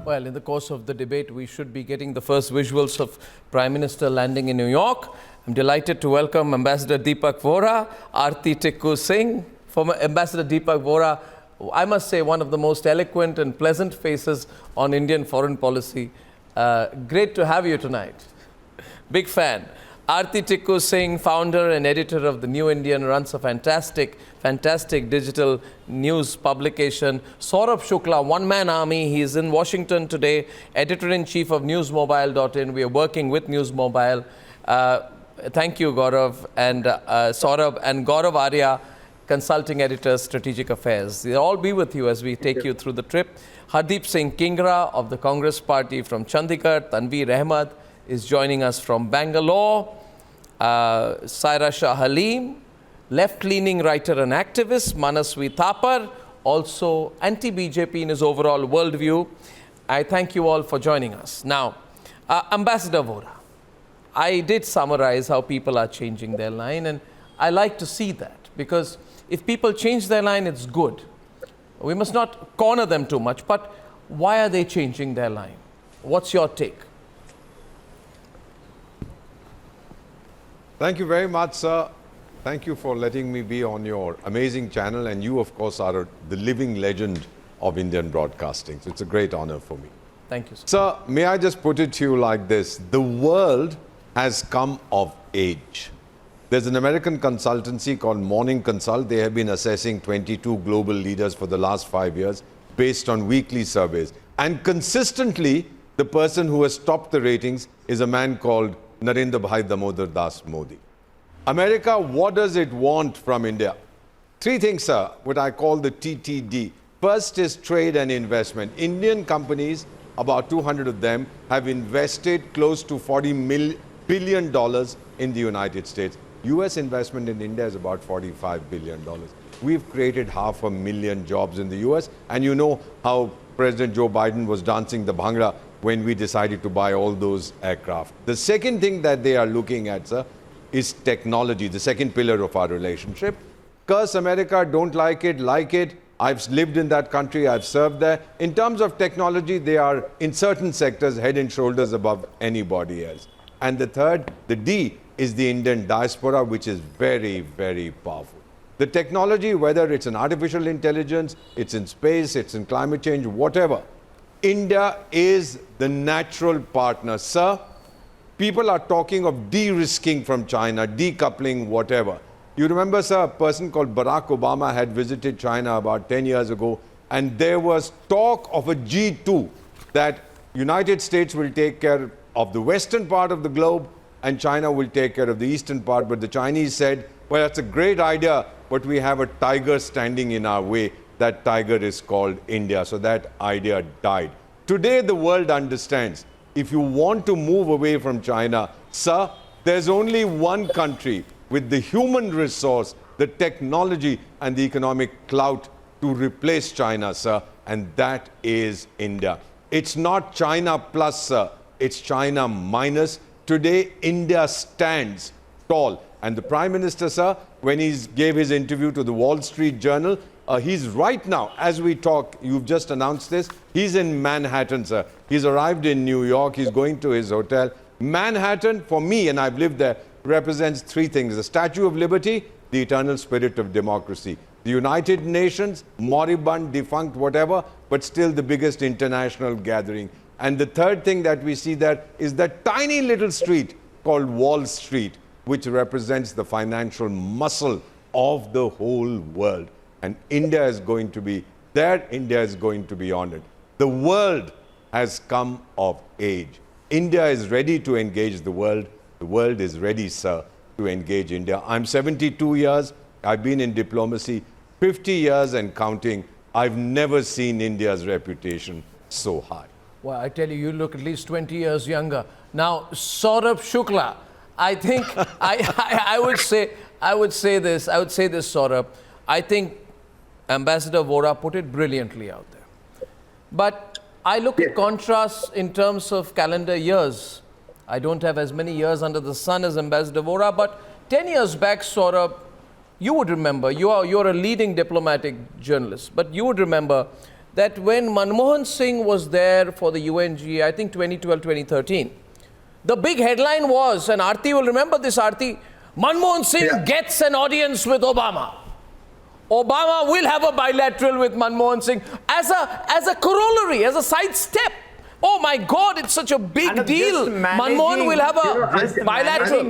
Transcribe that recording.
Well, in the course of the debate, we should be getting the first visuals of Prime Minister landing in New York. I'm delighted to welcome Ambassador Deepak Vora, Aarti Tikku Singh. Former Ambassador Deepak Vora, I must say, one of the most eloquent and pleasant faces on Indian foreign policy. Great to have you tonight. Big fan. Aarti Tikku Singh, founder and editor of The New Indian, runs a fantastic digital news publication. Saurabh Shukla, one-man army. He's in Washington today, editor-in-chief of newsmobile.in. We are working with Newsmobile. Thank you, Gaurav and Saurabh, and Gaurav Arya, consulting editor, strategic affairs. They'll all be with you as we take you through the trip. Hardeep Singh Kingra of the Congress Party from Chandigarh. Tanveer Ahmed is joining us from Bangalore. Saira Shah Halim, left-leaning writer and activist. Manaswi Thapar, also anti-BJP in his overall worldview. I thank you all for joining us. Now, Ambassador Vora, I did summarize how people are changing their line, and I like to see that, because if people change their line, it's good. We must not corner them too much, but why are they changing their line? What's your take? Thank you very much, sir. Thank you for letting me be on your amazing channel. And you, of course, are the living legend of Indian broadcasting. So it's a great honor for me. Thank you, sir. Sir, may I just put it to you like this? The world has come of age. There's an American consultancy called Morning Consult. They have been assessing 22 global leaders for the last 5 years based on weekly surveys. And consistently, the person who has topped the ratings is a man called Narendra Bhai Damodar Das Modi. America, what does it want from India? Three things, sir, what I call the TTD. First is trade and investment. Indian companies, about 200 of them, have invested close to $40 billion in the United States. US investment in India is about $45 billion. We've created 500,000 jobs in the US, and you know how President Joe Biden was dancing the Bhangra when we decided to buy all those aircraft. The second thing that they are looking at, sir, is technology, the second pillar of our relationship. Curse America, don't like it, like it. I've lived in that country, I've served there. In terms of technology, they are in certain sectors head and shoulders above anybody else. And the third, the D, is the Indian diaspora, which is very, very powerful. The technology, whether it's in artificial intelligence, it's in space, it's in climate change, whatever, India is the natural partner. Sir, people are talking of de-risking from China, decoupling, whatever. You remember, sir, a person called Barack Obama had visited China about 10 years ago, and there was talk of a G2, that United States will take care of the western part of the globe and China will take care of the eastern part. But the Chinese said, well, that's a great idea, but we have a tiger standing in our way. That tiger is called India. So that idea died. Today, the world understands, if you want to move away from China, sir, there's only one country with the human resource, the technology, and the economic clout to replace China, sir, and that is India. It's not China plus, sir. It's China minus. Today, India stands tall. And the Prime Minister, sir, when he gave his interview to the Wall Street Journal, he's right now, as we talk, you've just announced this, he's in Manhattan, sir. He's arrived in New York, he's going to his hotel. Manhattan, for me, and I've lived there, represents three things. The Statue of Liberty, the eternal spirit of democracy. The United Nations, moribund, defunct, whatever, but still the biggest international gathering. And the third thing that we see there is that tiny little street called Wall Street, which represents the financial muscle of the whole world. And India is going to be there, India is going to be honored. The world has come of age. India is ready to engage the world. The world is ready, sir, to engage India. I'm 72 years, I've been in diplomacy 50 years and counting. I've never seen India's reputation so high. Well, I tell you, you look at least 20 years younger. Now, Saurabh Shukla, I think I would say this, Saurabh. I think Ambassador Vora put it brilliantly out there. But I look at contrasts in terms of calendar years. I don't have as many years under the sun as Ambassador Vora, but 10 years back, Saurabh, you would remember, you're a leading diplomatic journalist, but you would remember that when Manmohan Singh was there for the UNG, I think 2012, 2013, the big headline was, and Aarti will remember this, Aarti, Manmohan Singh gets an audience with Obama. Obama will have a bilateral with Manmohan Singh as a corollary, as a sidestep. Oh my God, it's such a big deal. Manmohan will have a bilateral.